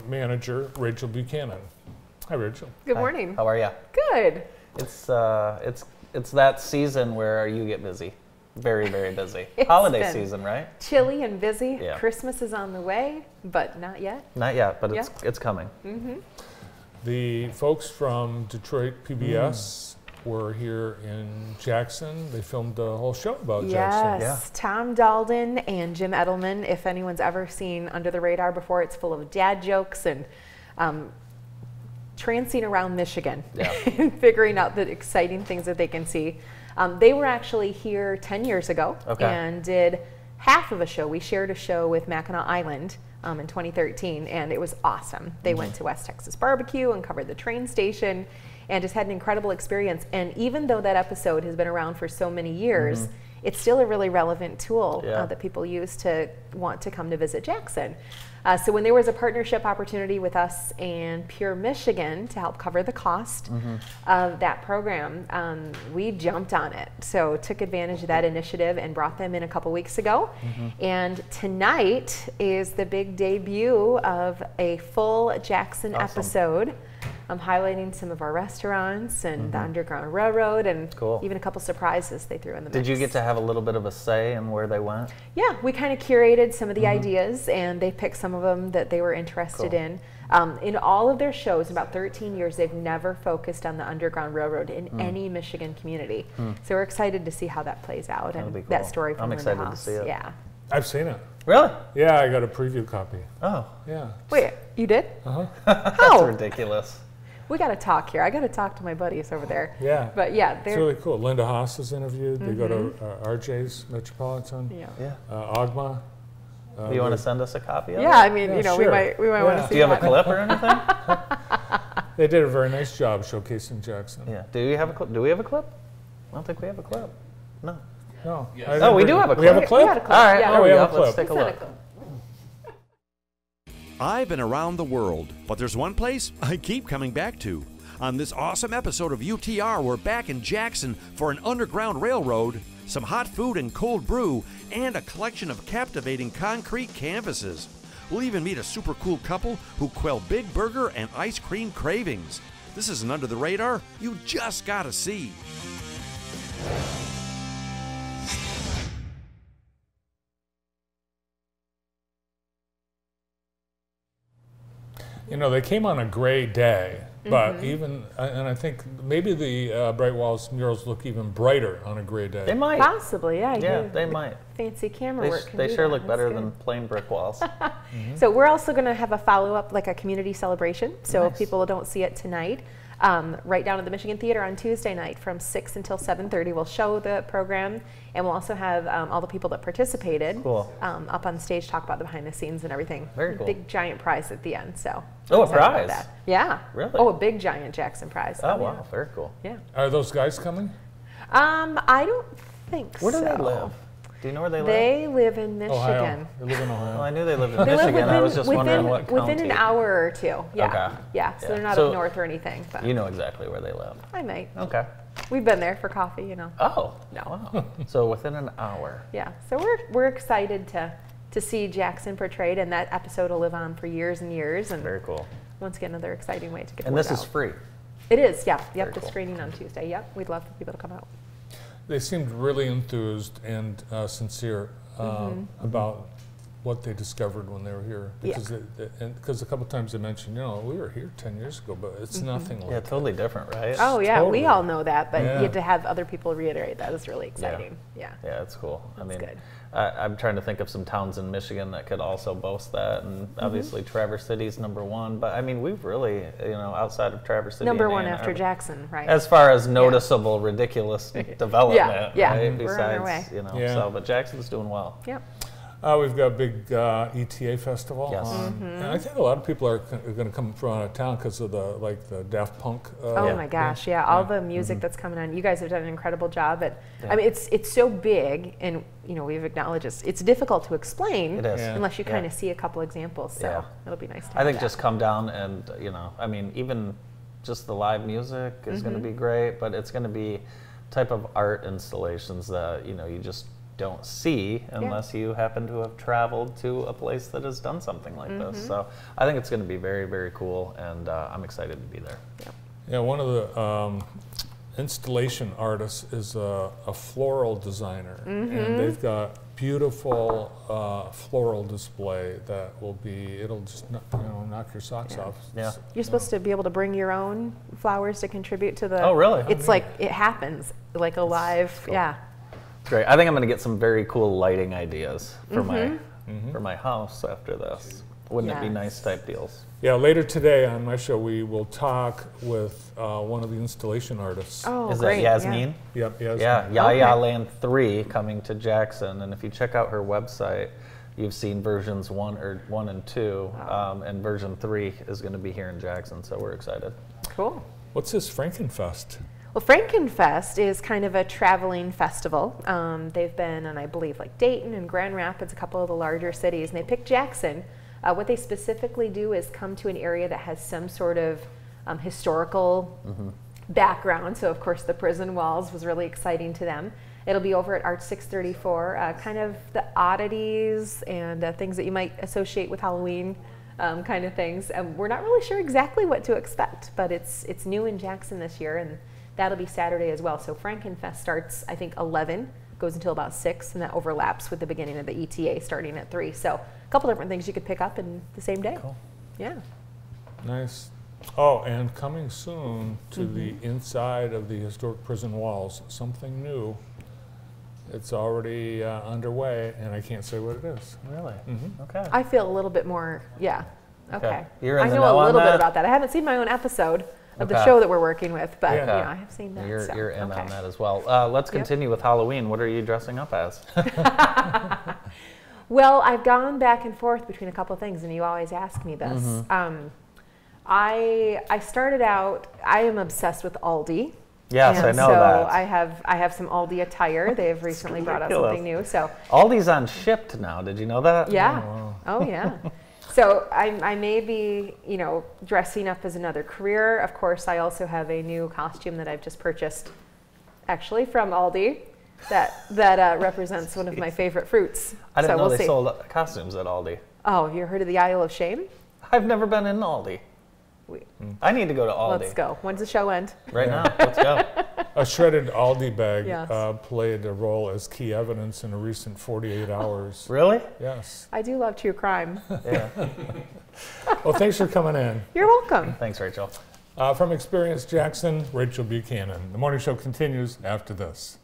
manager, Rachel Buchanan. Hi, Rachel. Good morning. Hi. How are you? Good. It's that season where you get busy, very busy. Holiday season, right? Chilly and busy. Yeah. Christmas is on the way, but not yet. Not yet, but it's coming. Mm-hmm. The folks from Detroit PBS were here in Jackson. They filmed a whole show about Jackson. Yes, Tom Dalden and Jim Edelman. If anyone's ever seen Under the Radar before, it's full of dad jokes and trancing around Michigan and figuring out the exciting things that they can see. They were actually here 10 years ago and did half of a show. We shared a show with Mackinac Island in 2013, and it was awesome. They went to West Texas Barbecue and covered the train station and just had an incredible experience. And even though that episode has been around for so many years, it's still a really relevant tool that people use to want to come to visit Jackson. So when there was a partnership opportunity with us and Pure Michigan to help cover the cost of that program, we jumped on it. So took advantage of that initiative and brought them in a couple weeks ago. And tonight is the big debut of a full Jackson episode. I'm highlighting some of our restaurants and the Underground Railroad and even a couple surprises they threw in the mix. Did you get to have a little bit of a say in where they went? Yeah, we kind of curated some of the ideas, and they picked some of them that they were interested in. In all of their shows, about 13 years, they've never focused on the Underground Railroad in any Michigan community. So we're excited to see how that plays out and that story from Linda House. I'm excited to see it. Yeah. I've seen it. Really? Yeah, I got a preview copy. Oh. Yeah. Wait, you did? That's How? ridiculous. We got to talk here. I got to talk to my buddies over there. Yeah. But yeah, it's really cool. Linda Haas is interviewed. They go to RJ's Metropolitan. Yeah. Ogma. Do you want to send us a copy of it? Yeah, I mean, sure. we might want to see. Do you have a clip or anything? They did a very nice job showcasing Jackson. Yeah. Do you have a clip? Do we have a clip? I don't think we have a clip. No. No. Yes. Oh, we do have a clip. We have a clip? We had a clip. All right. Yeah. We have a clip. Let's take a look. I've been around the world, but there's one place I keep coming back to. On this awesome episode of UTR, we're back in Jackson for an underground railroad, some hot food and cold brew, and a collection of captivating concrete canvases. We'll even meet a super cool couple who quell big burger and ice cream cravings. This isn't Under the Radar. You just gotta see. You know, they came on a gray day, but even, and I think maybe the Bright Walls murals look even brighter on a gray day. They might. Possibly, yeah. Yeah, they might. Fancy camera work. They sure look better than plain brick walls. So we're also going to have a follow-up, like a community celebration. So if people don't see it tonight, right down at the Michigan Theater on Tuesday night from 6 until 7:30, we'll show the program, and we'll also have all the people that participated up on stage talk about the behind the scenes and everything. Very cool. Big giant prize at the end. So a prize? that. Yeah. Really? Oh, a big giant Jackson prize. Oh, wow. Very cool. Yeah. Are those guys coming? I don't think so. Where do they live? Do you know where they live? They live in Michigan. Ohio. They live in Ohio. Well, I knew they lived in Michigan. I was just wondering what county. Within an hour or two. Yeah. Okay. Yeah. So they're not up north or anything. But you know exactly where they live. I might. Okay. We've been there for coffee, you know. Oh. No. Wow. So within an hour. Yeah. So we're excited to see Jackson portrayed, and that episode will live on for years and years. And very cool. Once again, another exciting way to get. And this is free. It is. Yeah. Yep. Very The cool. screening on Tuesday. Yep. We'd love for people to come out. They seemed really enthused and sincere about what they discovered when they were here. Because a couple times they mentioned, you know, we were here 10 years ago, but it's nothing like that. Totally different, right? Oh, yeah. Totally. We all know that, but to have other people reiterate that is really exciting. Yeah. Yeah, it's cool. I mean, good. I'm trying to think of some towns in Michigan that could also boast that, and obviously Traverse City's #1. But I mean, we've really, you know, outside of Traverse City, #1 after Jackson, right? As far as noticeable, ridiculous development, yeah. right? We're on our way. Besides, you know, so but Jackson's doing well. Yep. We've got a big ETA festival. Yes. And I think a lot of people are going to come from out of town because of the Daft Punk. Oh my gosh, yeah, all the music that's coming on. You guys have done an incredible job at. I mean, it's so big, and you know we've acknowledged it's difficult to explain unless you kind of see a couple examples. So it'll be nice to. I think just come down and you know, I mean, even just the live music is going to be great, but it's going to be type of art installations that you know you just don't see unless you happen to have traveled to a place that has done something like this. So I think it's going to be very, very cool, and I'm excited to be there. Yeah, one of the installation artists is a floral designer, and they've got beautiful floral display that will be, it'll just knock your socks off. Yeah. You're supposed to be able to bring your own flowers to contribute to the. Oh, really? It's like it happens, like a live. Cool. Yeah. Great. I think I'm going to get some very cool lighting ideas for my house after this. Wouldn't it be nice type deals? Yeah, later today on my show we will talk with one of the installation artists. Oh, Is great. that Yasmin? Yep, Yasmin. Yeah, Yaya Land 3 coming to Jackson, and if you check out her website, you've seen versions 1 and 2, and version 3 is going to be here in Jackson, so we're excited. Cool. What's this Frankenfest? Well, Frankenfest is kind of a traveling festival. They've been in, I believe, like Dayton and Grand Rapids, a couple of the larger cities, and they picked Jackson. What they specifically do is come to an area that has some sort of historical background. So, of course, the prison walls was really exciting to them. It'll be over at Arch 634, kind of the oddities and things that you might associate with Halloween kind of things. We're not really sure exactly what to expect, but it's new in Jackson this year, and that'll be Saturday as well. So Frankenfest starts, I think, 11, goes until about 6, and that overlaps with the beginning of the ETA starting at 3. So a couple different things you could pick up in the same day. Cool. Yeah. Nice. Oh, and coming soon to the inside of the historic prison walls, something new. It's already underway, and I can't say what it is. Really? Okay. I feel a little bit more, okay. You're in I the know know a on little bit that? about that. I haven't seen my own episode of the Okay. show that we're working with, but Yeah. I have seen that. You're in okay. on that as well. Let's continue with Halloween. What are you dressing up as? Well, I've gone back and forth between a couple of things, and you always ask me this. I started out, I am obsessed with Aldi. Yes, and I know so that. I have some Aldi attire. They have recently brought out ridiculous. something new. So Aldi's on Shipped now. Did you know that? yeah. Oh, wow. Oh yeah. So I may be, dressing up as another career. Of course, I also have a new costume that I've just purchased, actually from Aldi, that represents one of my favorite fruits. I didn't know we'll they see. sold Costumes at Aldi. Oh, have you heard of the Aisle of Shame? I've never been in Aldi. I need to go to Aldi. Let's go. When's the show end? Right now. Let's go. A shredded Aldi bag Yes. played a role as key evidence in a recent 48 hours. Really? Yes. I do love true crime. Yeah. Well, thanks for coming in. You're welcome. Thanks, Rachel. From Experience Jackson, Rachel Buchanan. The morning show continues after this.